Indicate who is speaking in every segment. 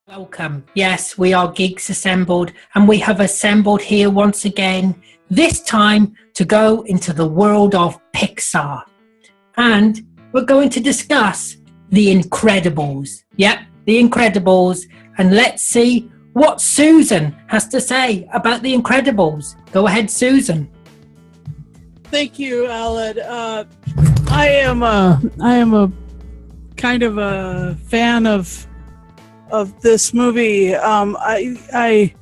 Speaker 1: Welcome. Yes, we are Geeks Assembled, and we have assembled here once again, this time to go into the world of Pixar. And we're going to discuss The Incredibles. Yep, The Incredibles. And let's see what Susan has to say about The Incredibles. Go ahead, Susan.
Speaker 2: Thank you, Aled. I am a kind of a fan of this movie. I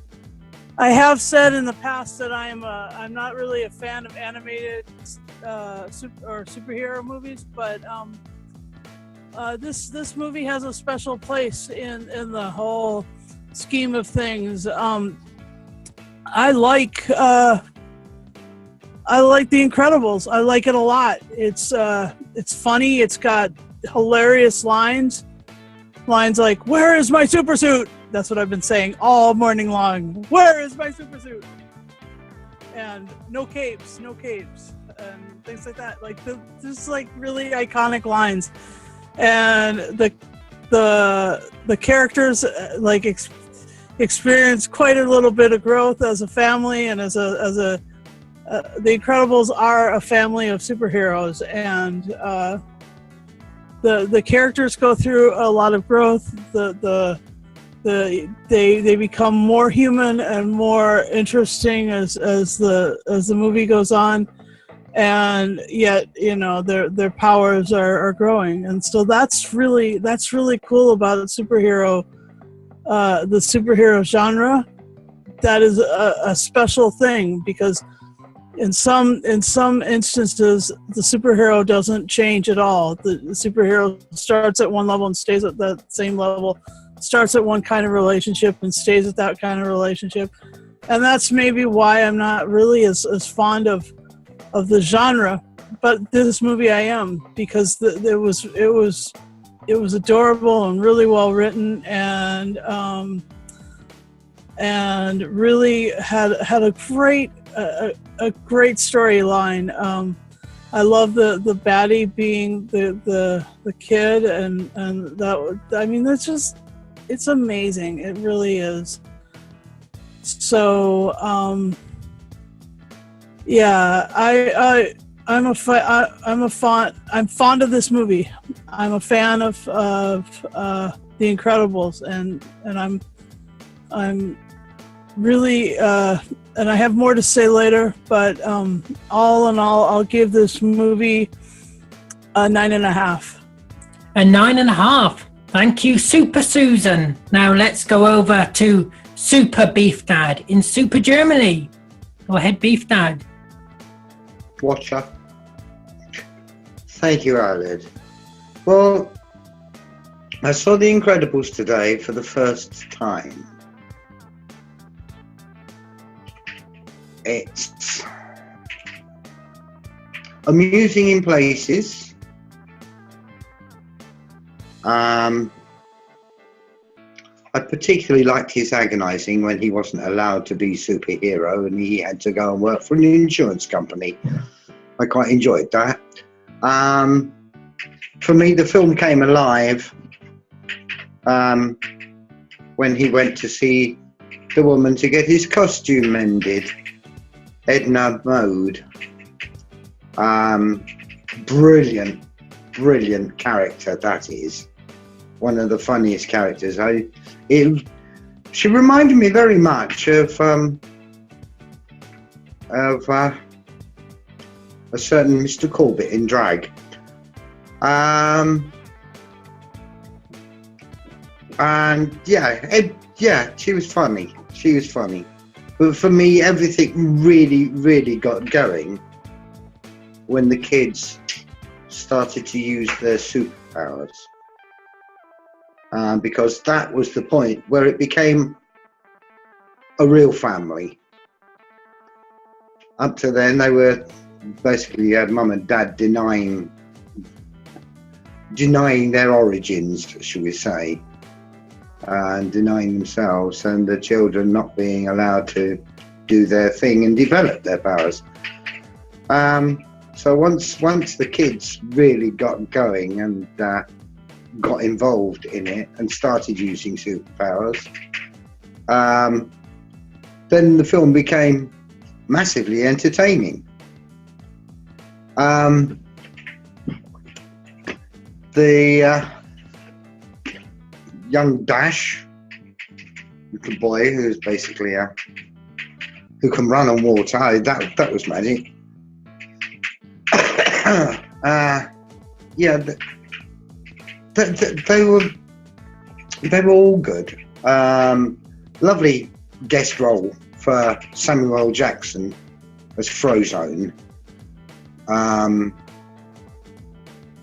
Speaker 2: have said in the past that I'm not really a fan of animated superhero movies, but this movie has a special place in the whole scheme of things. I like The Incredibles. I like it a lot. It's funny. It's got hilarious lines. Lines like, "Where is my super suit?" That's what I've been saying all morning long. Where is my super suit? And no capes, and things like that. Like just like really iconic lines, and the characters experience quite a little bit of growth as a family, and as a The Incredibles are a family of superheroes, and the characters go through a lot of growth. They become more human and more interesting as the movie goes on, and yet their powers are growing, and so that's really cool about the superhero genre. That is a special thing, because in some instances, the superhero doesn't change at all. The superhero starts at one level and stays at that same level, starts at one kind of relationship and stays at that kind of relationship. And that's maybe why I'm not really as fond of the genre. But this movie I am, because it was adorable and really well written, and really had a great storyline. I love the baddie being the kid, and that, I mean, it's amazing. It really is. So I'm fond of this movie. I'm a fan of The Incredibles, and I'm really and I have more to say later, but all in all, I'll give this movie a 9.5.
Speaker 1: A 9.5. Thank you, Super Susan. Now let's go over to Super Beef Dad in Super Germany. Go ahead, Beef Dad.
Speaker 3: Watcher. Thank you, Aled. Well, I saw The Incredibles today for the first time. It's amusing in places. I particularly liked his agonizing when he wasn't allowed to be superhero and he had to go and work for an insurance company. I quite enjoyed that. For me, the film came alive when he went to see the woman to get his costume mended. Edna Mode. Brilliant character that is. One of the funniest characters. She reminded me very much of a certain Mr. Corbett in drag. And she was funny. But for me, everything really got going when the kids started to use their superpowers. Because that was the point where it became a real family. Up to then, they were basically mum and dad denying their origins, should we say. And denying themselves, and the children not being allowed to do their thing and develop their powers. So once the kids really got going and got involved in it and started using superpowers, then the film became massively entertaining. The young Dash, little boy who's basically who can run on water, that was magic. Yeah, they were all good. Lovely guest role for Samuel L. Jackson as Frozone.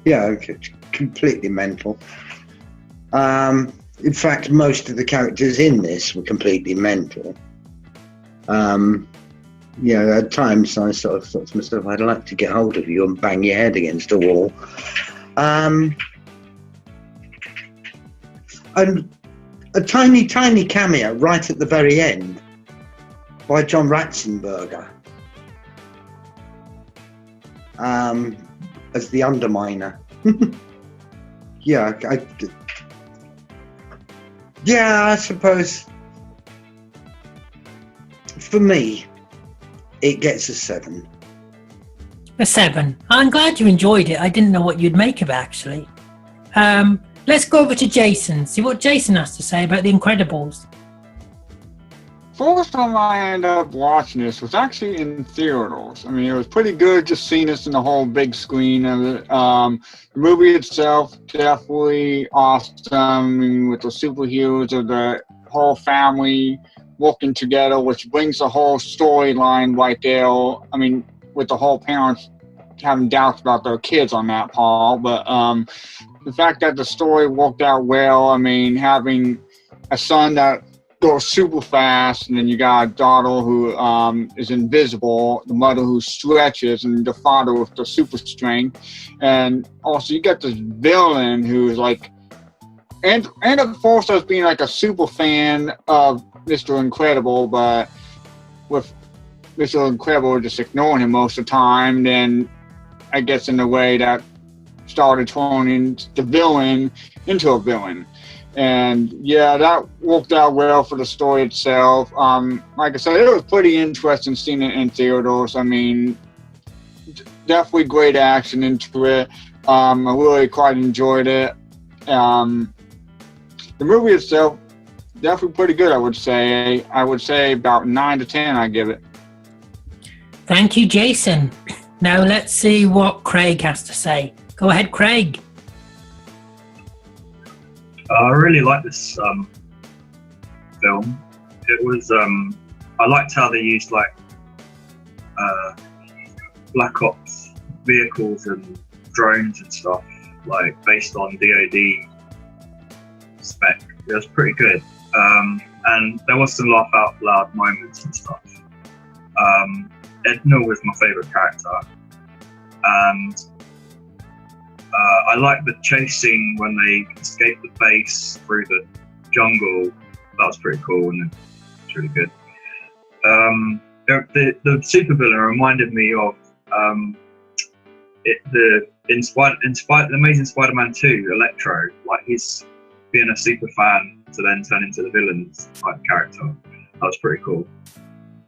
Speaker 3: Yeah, completely mental. In fact, most of the characters in this were completely mental. You know, at times I sort of thought to myself, I'd like to get hold of you and bang your head against a wall. And a tiny cameo right at the very end by John Ratzenberger as the Underminer. Yeah, I suppose for me it gets a 7.
Speaker 1: A 7. I'm glad you enjoyed it. I didn't know what you'd make of it, actually. Let's go over to Jason, see what Jason has to say about The Incredibles.
Speaker 4: First time I ended up watching this was actually in theaters. I mean, it was pretty good just seeing this in the whole big screen of it. The movie itself, definitely awesome. I mean, with the superheroes of the whole family working together, which brings the whole storyline right there. I mean, with the whole parents having doubts about their kids on that part, but the fact that the story worked out well, I mean, having a son that goes super fast, and then you got a daughter who is invisible, the mother who stretches, and the father with the super strength, and also you got this villain who's like, and of course as being like a super fan of Mr. Incredible, but with Mr. Incredible just ignoring him most of the time, then I guess in a way that started turning the villain into a villain. And yeah, that worked out well for the story itself. Like I said, it was pretty interesting seeing it in theaters. I mean, definitely great action into it. I really quite enjoyed it. The movie itself, definitely pretty good, I would say. I would say about 9 to 10, I give it.
Speaker 1: Thank you, Jason. Now let's see what Craig has to say. Go ahead, Craig.
Speaker 5: I really liked this film. It was, I liked how they used like Black Ops vehicles and drones and stuff, like based on DoD spec. It was pretty good. And there was some laugh out loud moments and stuff. Edna was my favourite character. And I like the chase scene when they escape the base through the jungle. That was pretty cool and it's really good. The supervillain reminded me of the Amazing Spider-Man 2, Electro. Like he's being a super fan to then turn into the villain's type character. That was pretty cool.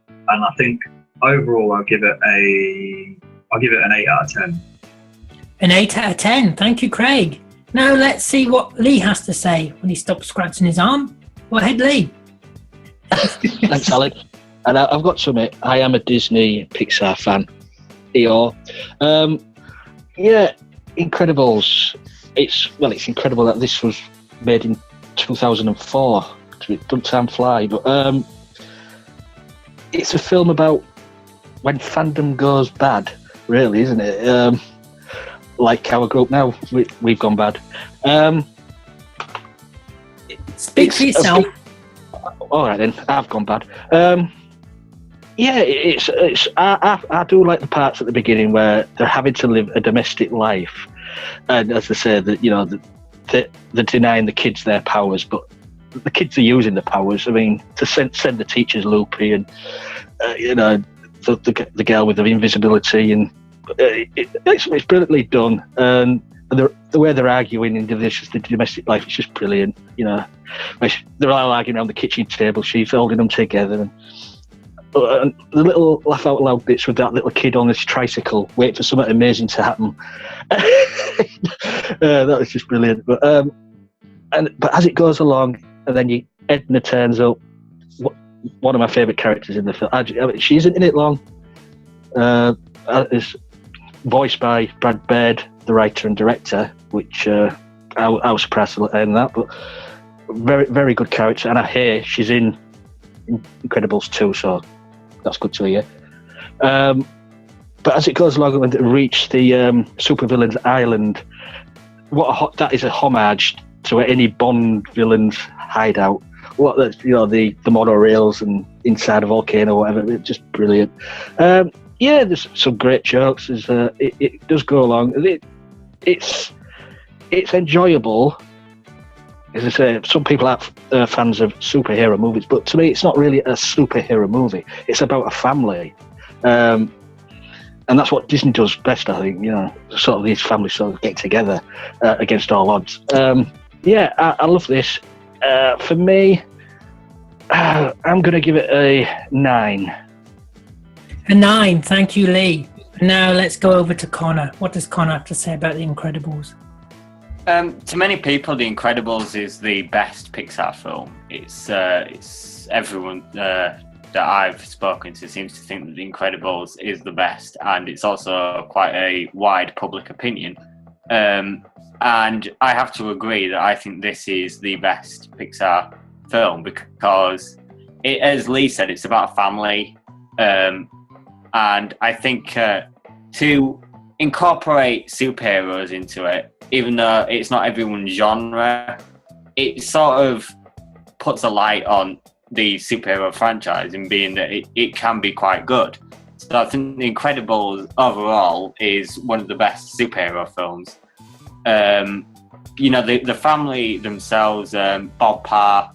Speaker 5: And I think overall I'll give it an 8 out of 10.
Speaker 1: An 8 out of 10. Thank you, Craig. Now let's see what Lee has to say when he stops scratching his arm. Go ahead, Lee.
Speaker 6: Thanks, Alex. And I've got to admit, I am a Disney Pixar fan. Yeah, Incredibles. It's incredible that this was made in 2004. It doesn't time fly, but it's a film about when fandom goes bad, really, isn't it? Like our group now, we've gone bad.
Speaker 1: Speak for yourself.
Speaker 6: All right then, I've gone bad. Yeah, I do like the parts at the beginning where they're having to live a domestic life, and as I say, that they're denying the kids their powers, but the kids are using the powers. I mean, to send the teachers loopy, and the girl with the invisibility, and it's brilliantly done. And the way they're arguing in the domestic life is just brilliant. You know, they're all arguing around the kitchen table. She's holding them together, and the little laugh out loud bits with that little kid on his tricycle, waiting for something amazing to happen. That was just brilliant. But as it goes along, and then Edna turns up. One of my favourite characters in the film. She isn't in it long. It's voiced by Brad Baird, the writer and director, which I was surprised to learn that, but very, very good character. And I hear she's in Incredibles 2, so that's good to hear. But as it goes along and reach the supervillains island, that is a homage to any Bond villain's hideout. The monorails and inside a volcano, whatever. It's just brilliant. There's some great jokes. It does go along. It's enjoyable. As I say, some people are fans of superhero movies, but to me, it's not really a superhero movie. It's about a family, and that's what Disney does best, I think. You know, sort of these families sort of get together against all odds. I love this. For me, I'm going to give it a 9.
Speaker 1: A 9, thank you, Lee. Now let's go over to Connor. What does Connor have to say about The Incredibles?
Speaker 7: To many people, The Incredibles is the best Pixar film. It's everyone that I've spoken to seems to think that The Incredibles is the best, and it's also quite a wide public opinion. And I have to agree that I think this is the best Pixar film because, as Lee said, it's about a family. And I think to incorporate superheroes into it, even though it's not everyone's genre, it sort of puts a light on the superhero franchise in being that it can be quite good. So I think The Incredibles overall is one of the best superhero films. The family themselves, Bob Parr,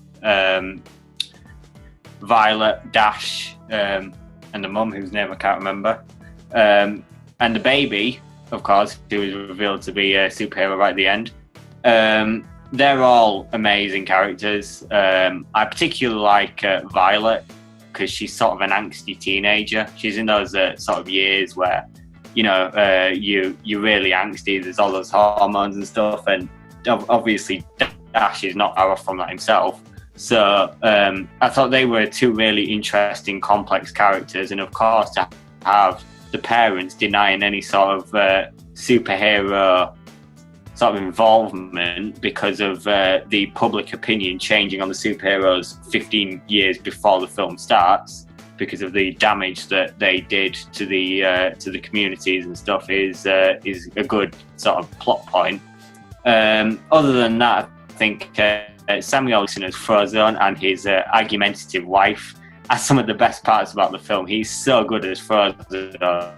Speaker 7: Violet, Dash, and the mum, whose name I can't remember, and the baby, of course, who is revealed to be a superhero right at the end. They're all amazing characters. I particularly like Violet because she's sort of an angsty teenager. She's in those sort of years where you're really angsty. There's all those hormones and stuff, and obviously Dash is not far off from that himself. So I thought they were two really interesting, complex characters, and of course to have the parents denying any sort of superhero sort of involvement because of the public opinion changing on the superheroes 15 years before the film starts, because of the damage that they did to the communities and stuff, is a good sort of plot point. Other than that, I think Samuel Jackson as Frozone and his argumentative wife are some of the best parts about the film. He's so good as Frozone,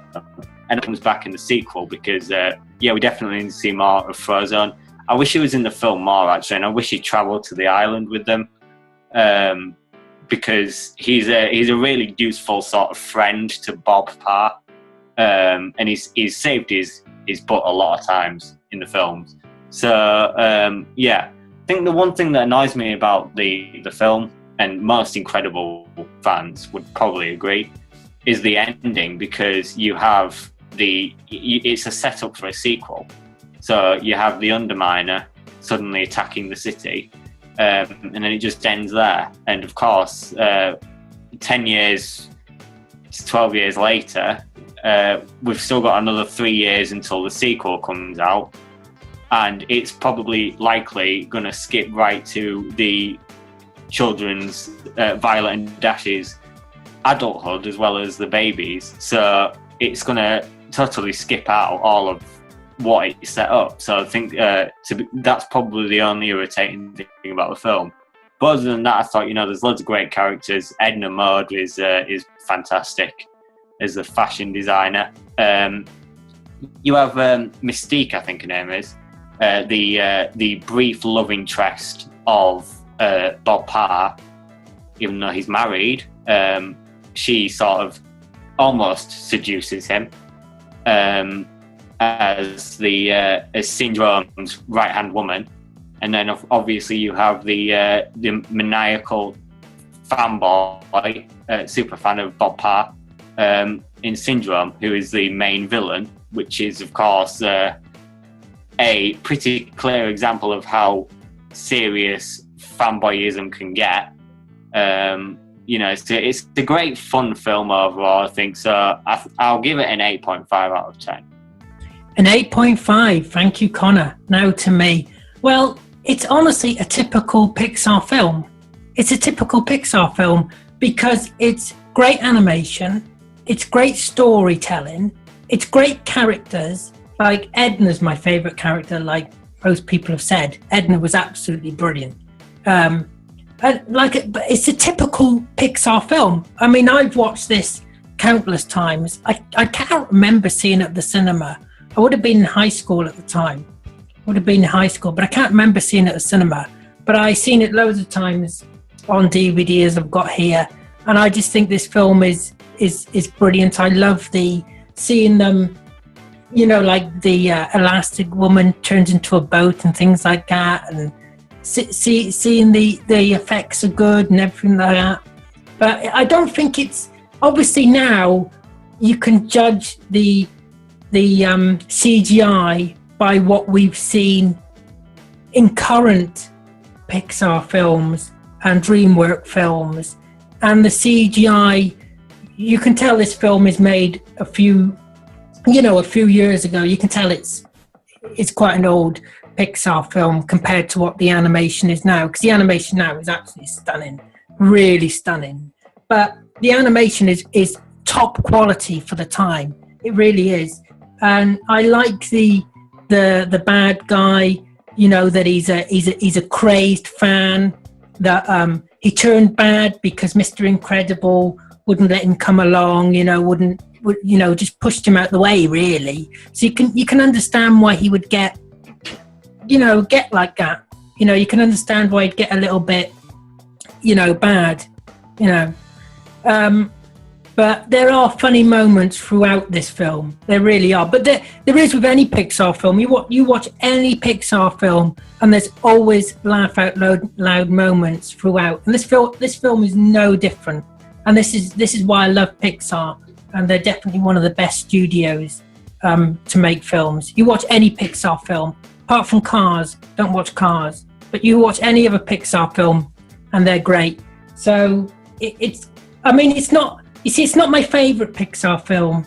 Speaker 7: and it comes back in the sequel because we definitely need to see more of Frozone. I wish he was in the film more, actually, and I wish he travelled to the island with them, because he's a really useful sort of friend to Bob Parr, and he's saved his butt a lot of times in the films. So I think the one thing that annoys me about the film, and most Incredible fans would probably agree, is the ending, because you have it's a setup for a sequel. So you have the Underminer suddenly attacking the city, and then it just ends there. And of course, 10 years, 12 years later, we've still got another 3 years until the sequel comes out. And it's probably likely going to skip right to the children's, Violet and Dash's adulthood, as well as the babies. So it's going to totally skip out all of what it set up. So I think that's probably the only irritating thing about the film. But other than that, I thought, there's loads of great characters. Edna Mode is fantastic as the fashion designer. You have Mystique, I think her name is. The brief love interest of Bob Parr, even though he's married, she sort of almost seduces him. And as the as Syndrome's right-hand woman, and then obviously you have the maniacal fanboy, super fan of Bob Parr in Syndrome, who is the main villain, which is of course a pretty clear example of how serious fanboyism can get. You know, it's a great fun film overall, I think. So I'll give it an 8.5 out of 10.
Speaker 1: An 8.5. Thank you, Connor. Now to me. Well, it's honestly a typical Pixar film. It's a typical Pixar film because it's great animation, it's great storytelling, it's great characters. Like Edna's my favourite character, like most people have said. Edna was absolutely brilliant. But it's a typical Pixar film. I mean, I've watched this countless times. I can't remember seeing it at the cinema. I would have been in high school at the time. But I can't remember seeing it at the cinema. But I've seen it loads of times on DVD as I've got here, and I just think this film is brilliant. I love seeing them, you know, like the Elastic Woman turns into a boat and things like that, and seeing the effects are good and everything like that. But I don't think it's obviously now you can judge the CGI by what we've seen in current Pixar films and DreamWorks films, and the CGI, you can tell this film is made a few years ago. You can tell it's quite an old Pixar film compared to what the animation is now, because the animation now is absolutely stunning, really stunning. But the animation is top quality for the time. It really is. And I like the bad guy, you know, that he's a crazed fan, that he turned bad because Mr. Incredible wouldn't let him come along, you know, just pushed him out the way, really. So you can understand why he would get like that. You know, you can understand why he'd get a little bit, you know, bad, you know. But there are funny moments throughout this film. There really are. But there is with any Pixar film. You watch any Pixar film, and there's always laugh out loud moments throughout. And this film is no different. And this is why I love Pixar. And they're definitely one of the best studios to make films. You watch any Pixar film, apart from Cars. Don't watch Cars. But you watch any other Pixar film, and they're great. So it's not my favorite Pixar film,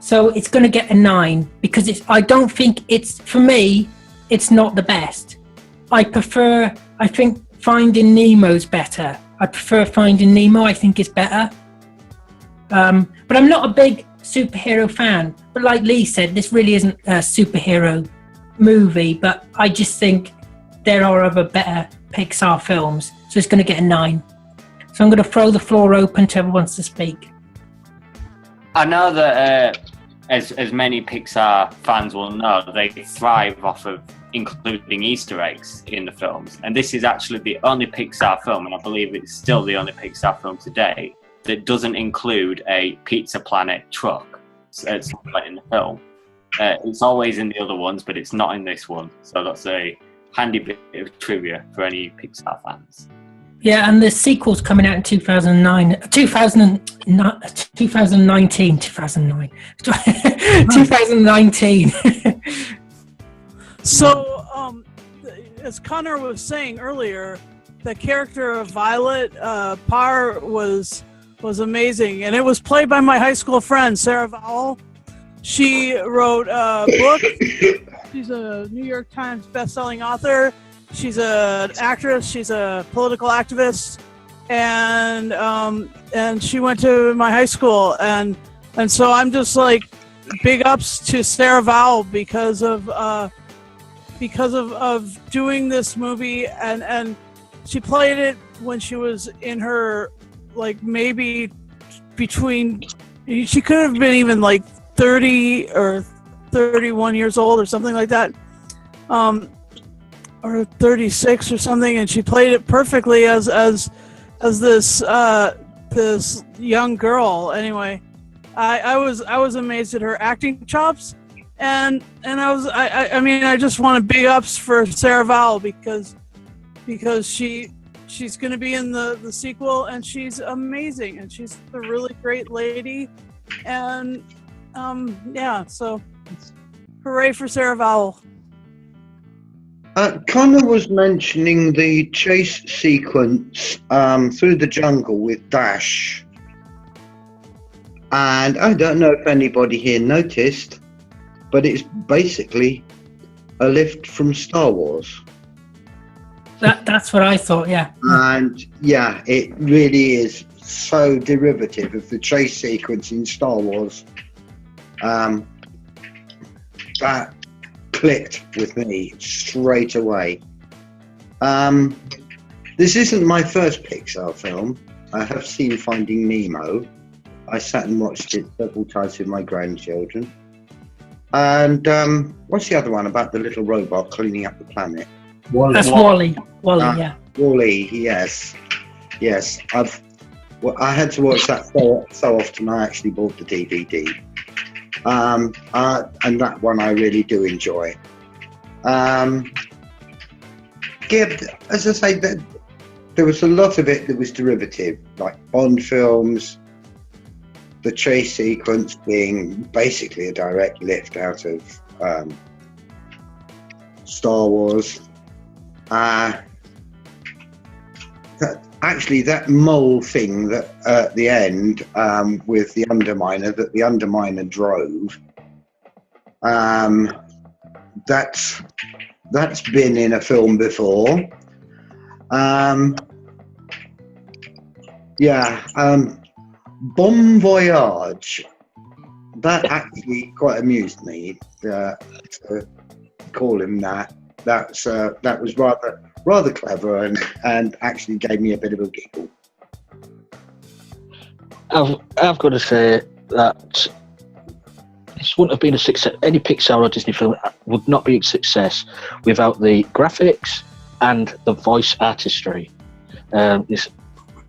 Speaker 1: so it's going to get a 9 because I don't think for me, it's not the best. I think Finding Nemo's better. I prefer Finding Nemo. I think it's better. But I'm not a big superhero fan. But like Lee said, this really isn't a superhero movie, but I just think there are other better Pixar films, so it's going to get a 9. So I'm going to throw the floor open to everyone to speak.
Speaker 7: I know that as many Pixar fans will know, they thrive off of including Easter eggs in the films. And this is actually the only Pixar film, and I believe it's still the only Pixar film today, that doesn't include a Pizza Planet truck at some point in the film. It's always in the other ones, but it's not in this one. So that's a handy bit of trivia for any Pixar fans.
Speaker 1: Yeah, and the sequel's coming out in 2009.
Speaker 2: So, as Connor was saying earlier, the character of Violet Parr was amazing, and it was played by my high school friend Sarah Vowell. She wrote a book. She's a New York Times best-selling author. She's an actress. She's a political activist, and she went to my high school, and so I'm just like big ups to Sarah Vowell because of doing this movie, and she played it when she was in her like maybe between, she could have been even like 30 or 31 years old or something like that. Or 36 or something, and she played it perfectly as this young girl. Anyway, I was amazed at her acting chops, I mean, I just want to big ups for Sarah Vowell because she's going to be in the sequel, and she's amazing, and she's a really great lady, and so hooray for Sarah Vowell.
Speaker 3: Connor was mentioning the chase sequence through the jungle with Dash, and I don't know if anybody here noticed, but it's basically a lift from Star Wars.
Speaker 1: That's what I thought, yeah.
Speaker 3: And yeah, it really is so derivative of the chase sequence in Star Wars. That clicked with me straight away. This isn't my first Pixar film. I have seen Finding Nemo. I sat and watched it several times with my grandchildren. And what's the other one about the little robot cleaning up the planet?
Speaker 1: That's Wall-E. Wall-E, yeah.
Speaker 3: Wall-E, yes. I had to watch that so often I actually bought the DVD. And that one I really do enjoy. As I say, there was a lot of it that was derivative, like Bond films, the chase sequence being basically a direct lift out of Star Wars. Actually, that mole thing that at the end with the Underminer, that the Underminer drove, that's been in a film before. Bon Voyage, that actually quite amused me to call him that. That was rather clever and actually gave me a bit of a giggle.
Speaker 6: I've got to say that this wouldn't have been a success. Any Pixar or Disney film would not be a success without the graphics and the voice artistry.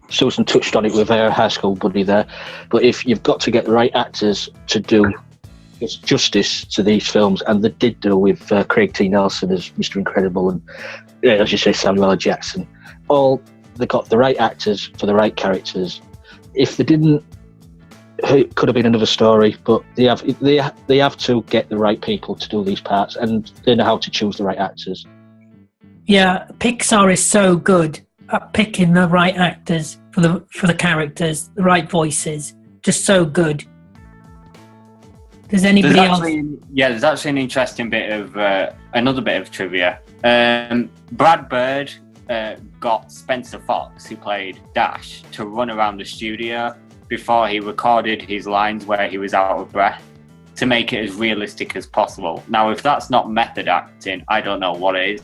Speaker 6: Susan touched on it with her high school buddy there, but if you've got to get the right actors to do justice to these films, and they did do with Craig T. Nelson as Mr. Incredible, and as you say, Samuel L. Jackson, they got the right actors for the right characters. If they didn't, it could have been another story, but they have to get the right people to do these parts, and they know how to choose the right actors. Yeah,
Speaker 1: Pixar is so good at picking the right actors for the characters, the right voices, just so good. Does anybody else?
Speaker 7: There's actually an interesting bit of another bit of trivia. Brad Bird got Spencer Fox, who played Dash, to run around the studio before he recorded his lines where he was out of breath, to make it as realistic as possible. Now, if that's not method acting, I don't know what is.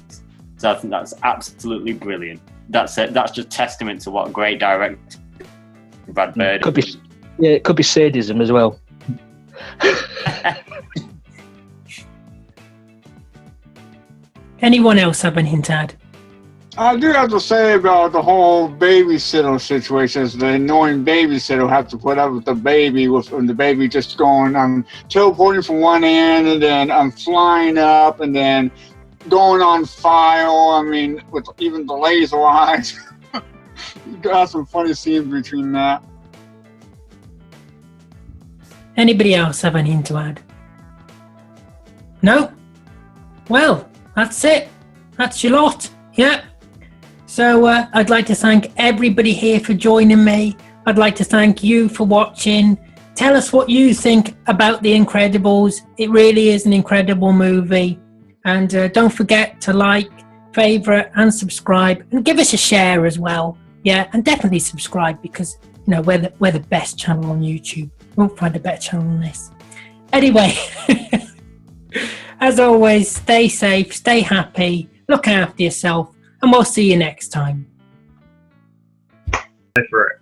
Speaker 7: So I think that's absolutely brilliant. That's just testament to what a great director Brad Bird is.
Speaker 6: It could be sadism as well.
Speaker 1: Anyone else have anything to add?
Speaker 4: I do have to say about the whole babysitter situation. The annoying babysitter who have to put up with the baby, and the baby just going teleporting from one end, and then flying up, and then going on fire. I mean, with even the laser eyes. You got some funny scenes between that.
Speaker 1: Anybody else have anything to add? No? Well, that's it. That's your lot. Yeah. So I'd like to thank everybody here for joining me. I'd like to thank you for watching. Tell us what you think about The Incredibles. It really is an incredible movie. And don't forget to like, favourite and subscribe. And give us a share as well. Yeah, and definitely subscribe because, you know, we're the best channel on YouTube. You won't find a better channel than this. Anyway, as always, stay safe, stay happy, look after yourself, and we'll see you next time.
Speaker 5: Go for it.